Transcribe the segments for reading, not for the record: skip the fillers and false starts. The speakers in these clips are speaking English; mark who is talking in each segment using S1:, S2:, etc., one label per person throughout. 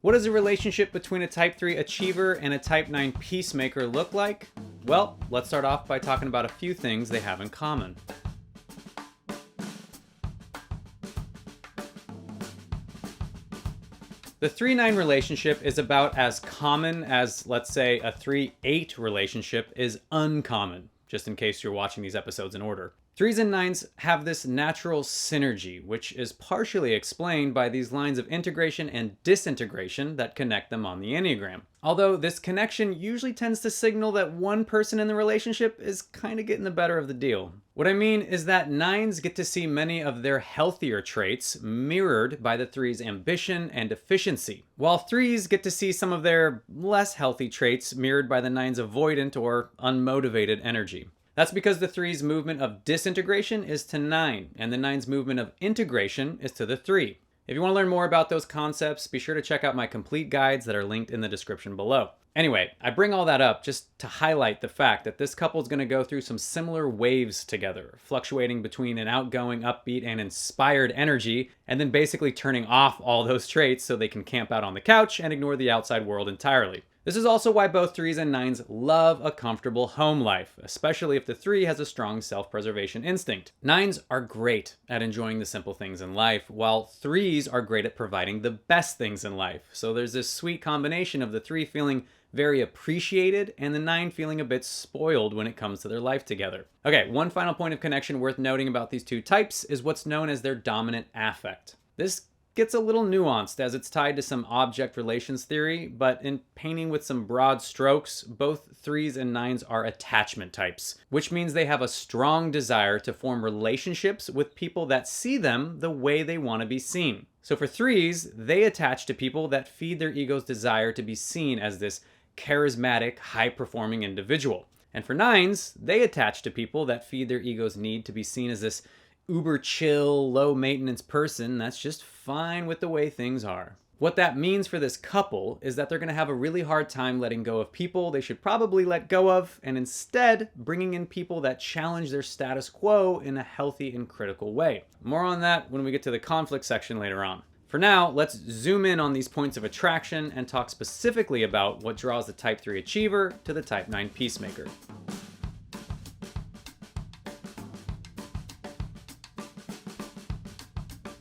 S1: What does a relationship between a Type 3 achiever and a Type 9 peacemaker look like? Well, let's start off by talking about a few things they have in common. The 3-9 relationship is about as common as, let's say, a 3-8 relationship is uncommon, just in case you're watching these episodes in order. 3s and 9s have this natural synergy, which is partially explained by these lines of integration and disintegration that connect them on the Enneagram. Although this connection usually tends to signal that one person in the relationship is kind of getting the better of the deal. What I mean is that 9s get to see many of their healthier traits mirrored by the 3's ambition and efficiency, while 3s get to see some of their less healthy traits mirrored by the 9's avoidant or unmotivated energy. That's because the 3's movement of disintegration is to 9, and the 9's movement of integration is to the 3. If you want to learn more about those concepts, be sure to check out my complete guides that are linked in the description below. Anyway, I bring all that up just to highlight the fact that this couple is going to go through some similar waves together, fluctuating between an outgoing, upbeat, and inspired energy, and then basically turning off all those traits so they can camp out on the couch and ignore the outside world entirely. This is also why both 3s and 9s love a comfortable home life, especially if the 3 has a strong self-preservation instinct. 9s are great at enjoying the simple things in life, while 3s are great at providing the best things in life. So there's this sweet combination of the 3 feeling very appreciated and the 9 feeling a bit spoiled when it comes to their life together. Okay, one final point of connection worth noting about these two types is what's known as their dominant affect. This gets a little nuanced as it's tied to some object relations theory, but in painting with some broad strokes, both 3s and 9s are attachment types, which means they have a strong desire to form relationships with people that see them the way they want to be seen. So for 3s, they attach to people that feed their ego's desire to be seen as this charismatic, high-performing individual. And for 9s, they attach to people that feed their ego's need to be seen as this uber chill, low maintenance person that's just fine with the way things are. What that means for this couple is that they're going to have a really hard time letting go of people they should probably let go of, and instead bringing in people that challenge their status quo in a healthy and critical way. More on that when we get to the conflict section later on. For now, let's zoom in on these points of attraction and talk specifically about what draws the Type 3 achiever to the Type 9 peacemaker.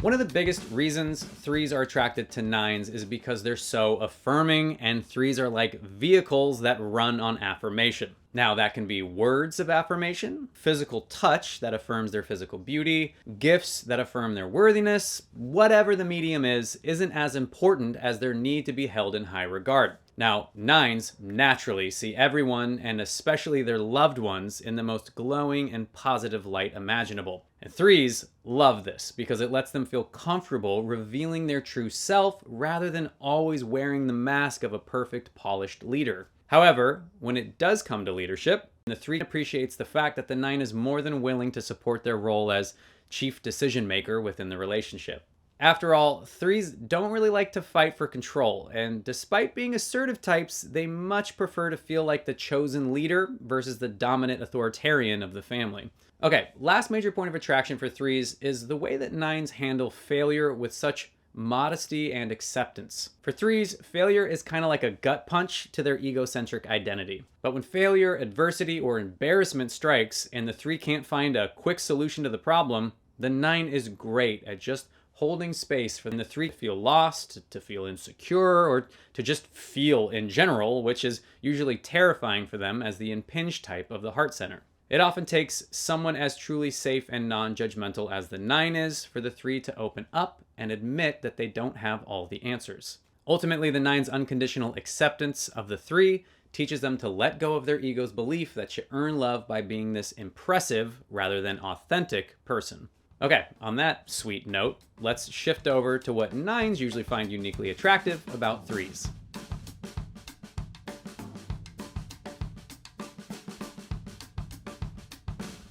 S1: One of the biggest reasons 3s are attracted to 9s is because they're so affirming, and 3s are like vehicles that run on affirmation. Now, that can be words of affirmation, physical touch that affirms their physical beauty, gifts that affirm their worthiness. Whatever the medium is, isn't as important as their need to be held in high regard. Now, 9s naturally see everyone, and especially their loved ones, in the most glowing and positive light imaginable. And 3s love this because it lets them feel comfortable revealing their true self rather than always wearing the mask of a perfect, polished leader. However, when it does come to leadership, the 3 appreciates the fact that the 9 is more than willing to support their role as chief decision maker within the relationship. After all, 3s don't really like to fight for control, and despite being assertive types, they much prefer to feel like the chosen leader versus the dominant authoritarian of the family. Okay, last major point of attraction for 3s is the way that 9s handle failure with such modesty and acceptance. For 3s, failure is kind of like a gut punch to their egocentric identity. But when failure, adversity, or embarrassment strikes and the 3 can't find a quick solution to the problem, the 9 is great at just holding space for the 3 to feel lost, to feel insecure, or to just feel in general, which is usually terrifying for them as the impinged type of the heart center. It often takes someone as truly safe and non-judgmental as the 9 is for the 3 to open up and admit that they don't have all the answers. Ultimately, the 9's unconditional acceptance of the 3 teaches them to let go of their ego's belief that you earn love by being this impressive rather than authentic person. Okay, on that sweet note, let's shift over to what 9s usually find uniquely attractive about 3s.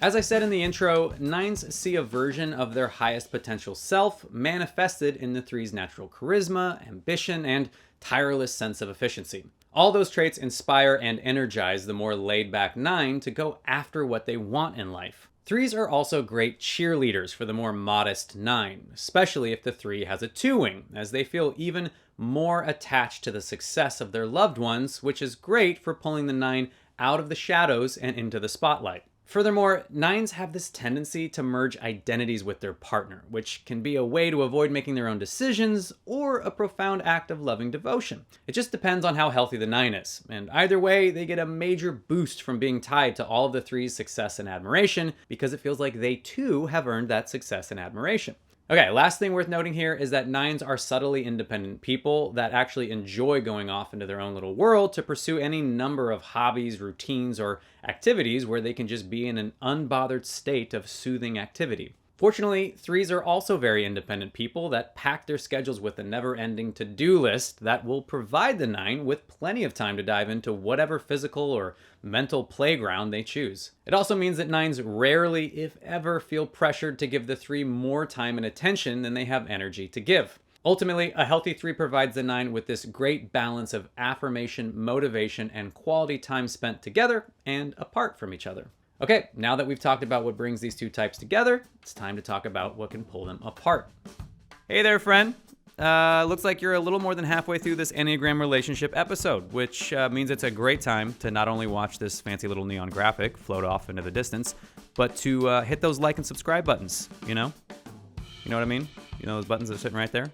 S1: As I said in the intro, 9s see a version of their highest potential self manifested in the 3's natural charisma, ambition, and tireless sense of efficiency. All those traits inspire and energize the more laid-back 9 to go after what they want in life. Threes are also great cheerleaders for the more modest 9, especially if the 3 has a 2-wing, as they feel even more attached to the success of their loved ones, which is great for pulling the 9 out of the shadows and into the spotlight. Furthermore, 9s have this tendency to merge identities with their partner, which can be a way to avoid making their own decisions or a profound act of loving devotion. It just depends on how healthy the 9 is, and either way, they get a major boost from being tied to all of the 3's success and admiration because it feels like they too have earned that success and admiration. Okay, last thing worth noting here is that 9s are subtly independent people that actually enjoy going off into their own little world to pursue any number of hobbies, routines, or activities where they can just be in an unbothered state of soothing activity. Fortunately, 3s are also very independent people that pack their schedules with a never-ending to-do list that will provide the 9 with plenty of time to dive into whatever physical or mental playground they choose. It also means that 9s rarely, if ever, feel pressured to give the 3 more time and attention than they have energy to give. Ultimately, a healthy 3 provides the 9 with this great balance of affirmation, motivation, and quality time spent together and apart from each other. Okay, now that we've talked about what brings these two types together, it's time to talk about what can pull them apart. Hey there, friend. Looks like you're a little more than halfway through this Enneagram relationship episode, which means it's a great time to not only watch this fancy little neon graphic float off into the distance, but to hit those like and subscribe buttons, you know? You know what I mean? You know those buttons that are sitting right there?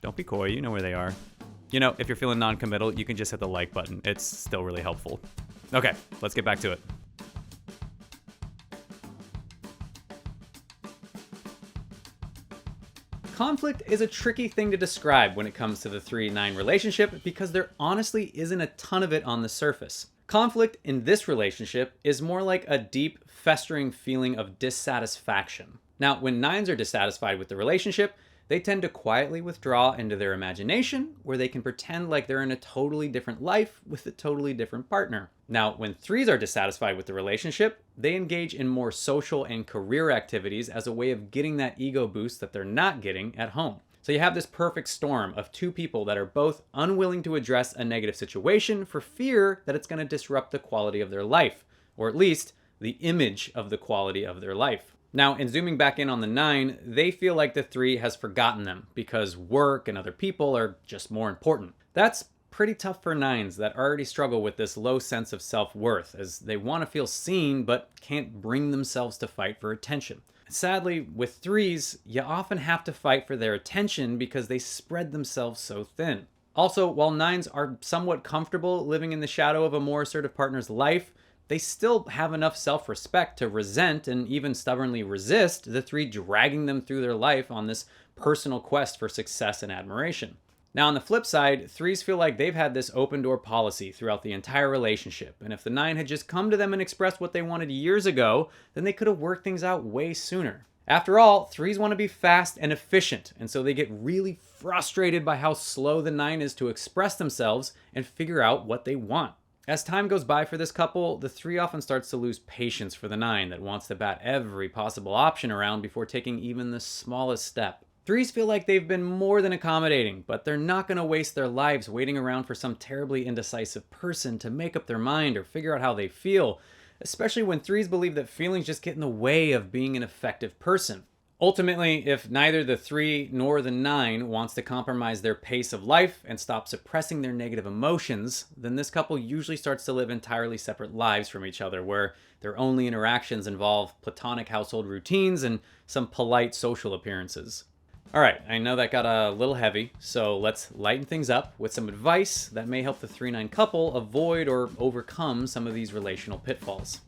S1: Don't be coy, you know where they are. You know, if you're feeling non-committal, you can just hit the like button. It's still really helpful. Okay, let's get back to it. Conflict is a tricky thing to describe when it comes to the 3-9 relationship because there honestly isn't a ton of it on the surface. Conflict in this relationship is more like a deep, festering feeling of dissatisfaction. Now, when 9s are dissatisfied with the relationship, they tend to quietly withdraw into their imagination, where they can pretend like they're in a totally different life with a totally different partner. Now, when 3s are dissatisfied with the relationship, they engage in more social and career activities as a way of getting that ego boost that they're not getting at home. So you have this perfect storm of two people that are both unwilling to address a negative situation for fear that it's going to disrupt the quality of their life, or at least the image of the quality of their life. Now, in zooming back in on the 9, they feel like the 3 has forgotten them because work and other people are just more important. That's pretty tough for 9s that already struggle with this low sense of self-worth, as they want to feel seen but can't bring themselves to fight for attention. Sadly, with 3s, you often have to fight for their attention because they spread themselves so thin. Also, while 9s are somewhat comfortable living in the shadow of a more assertive partner's life, they still have enough self-respect to resent and even stubbornly resist the 3 dragging them through their life on this personal quest for success and admiration. Now, on the flip side, 3s feel like they've had this open door policy throughout the entire relationship, and if the 9 had just come to them and expressed what they wanted years ago, then they could have worked things out way sooner. After all, 3s want to be fast and efficient, and so they get really frustrated by how slow the 9 is to express themselves and figure out what they want. As time goes by for this couple, the 3 often starts to lose patience for the 9 that wants to bat every possible option around before taking even the smallest step. 3s feel like they've been more than accommodating, but they're not going to waste their lives waiting around for some terribly indecisive person to make up their mind or figure out how they feel, especially when 3s believe that feelings just get in the way of being an effective person. Ultimately, if neither the 3 nor the 9 wants to compromise their pace of life and stop suppressing their negative emotions, then this couple usually starts to live entirely separate lives from each other, where their only interactions involve platonic household routines and some polite social appearances. All right, I know that got a little heavy, so let's lighten things up with some advice that may help the 3-9 couple avoid or overcome some of these relational pitfalls.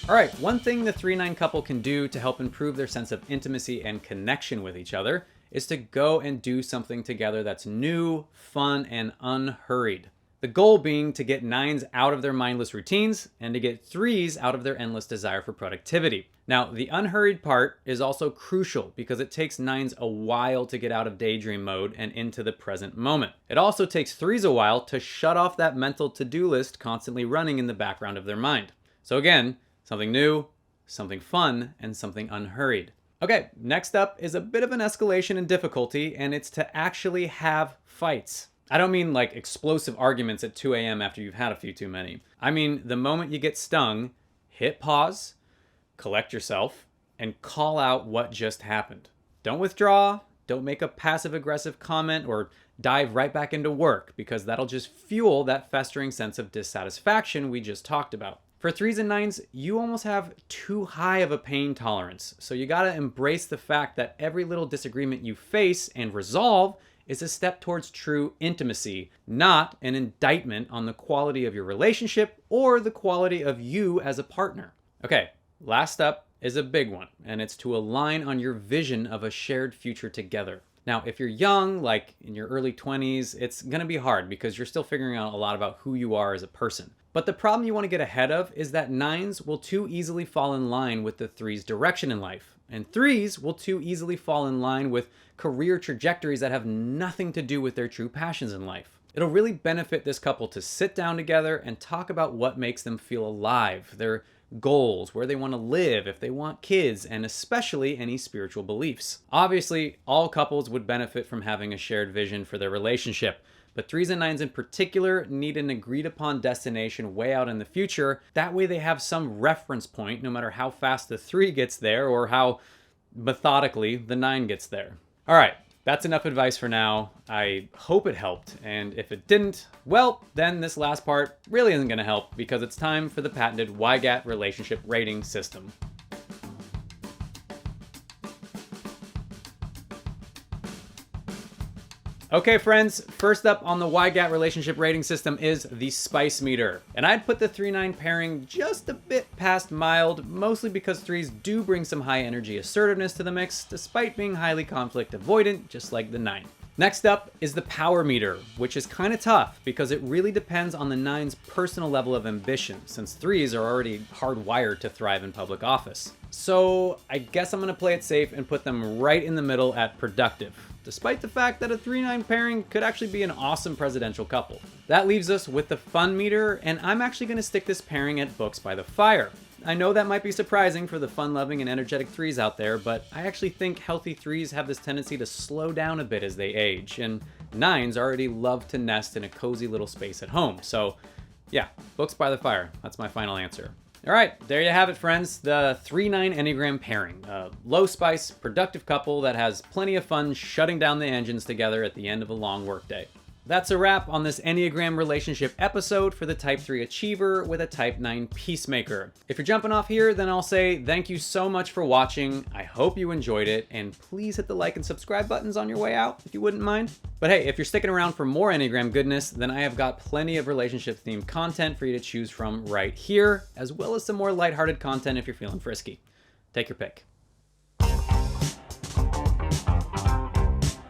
S1: All right, one thing the 3-9 couple can do to help improve their sense of intimacy and connection with each other is to go and do something together that's new, fun, and unhurried. The goal being to get 9s out of their mindless routines and to get 3s out of their endless desire for productivity. Now, the unhurried part is also crucial because it takes 9s a while to get out of daydream mode and into the present moment. It also takes 3s a while to shut off that mental to-do list constantly running in the background of their mind. So again, something new, something fun, and something unhurried. Okay, next up is a bit of an escalation in difficulty, and it's to actually have fights. I don't mean like explosive arguments at 2 a.m. after you've had a few too many. I mean, the moment you get stung, hit pause, collect yourself, and call out what just happened. Don't withdraw. Don't make a passive-aggressive comment or dive right back into work, because that'll just fuel that festering sense of dissatisfaction we just talked about. For 3s and 9s, you almost have too high of a pain tolerance, so you gotta embrace the fact that every little disagreement you face and resolve is a step towards true intimacy, not an indictment on the quality of your relationship or the quality of you as a partner. Okay, last up is a big one, and it's to align on your vision of a shared future together. Now, if you're young, like in your early 20s, it's gonna be hard because you're still figuring out a lot about who you are as a person. But the problem you wanna get ahead of is that 9s will too easily fall in line with the 3's direction in life, and 3s will too easily fall in line with career trajectories that have nothing to do with their true passions in life. It'll really benefit this couple to sit down together and talk about what makes them feel alive, their goals, where they want to live, if they want kids, and especially any spiritual beliefs. Obviously, all couples would benefit from having a shared vision for their relationship, but 3s and 9s in particular need an agreed upon destination way out in the future. That way they have some reference point, no matter how fast the 3 gets there or how methodically the 9 gets there. All right, that's enough advice for now. I hope it helped, and if it didn't, well, then this last part really isn't gonna help, because it's time for the patented YGAT relationship rating system. Okay, friends, first up on the YGAT relationship rating system is the spice meter. And I'd put the 3-9 pairing just a bit past mild, mostly because 3s do bring some high energy assertiveness to the mix, despite being highly conflict avoidant, just like the 9. Next up is the power meter, which is kind of tough because it really depends on the 9's personal level of ambition, since 3s are already hardwired to thrive in public office. So I guess I'm gonna play it safe and put them right in the middle at productive, despite the fact that a 3-9 pairing could actually be an awesome presidential couple. That leaves us with the fun meter, and I'm actually gonna stick this pairing at books by the fire. I know that might be surprising for the fun-loving and energetic 3s out there, but I actually think healthy 3s have this tendency to slow down a bit as they age, and 9s already love to nest in a cozy little space at home. So yeah, books by the fire. That's my final answer. All right, there you have it, friends. The 3-9 Enneagram pairing. A low-spice, productive couple that has plenty of fun shutting down the engines together at the end of a long workday. That's a wrap on this Enneagram relationship episode for the Type 3 Achiever with a Type 9 Peacemaker. If you're jumping off here, then I'll say thank you so much for watching. I hope you enjoyed it, and please hit the like and subscribe buttons on your way out if you wouldn't mind. But hey, if you're sticking around for more Enneagram goodness, then I have got plenty of relationship-themed content for you to choose from right here, as well as some more lighthearted content if you're feeling frisky. Take your pick.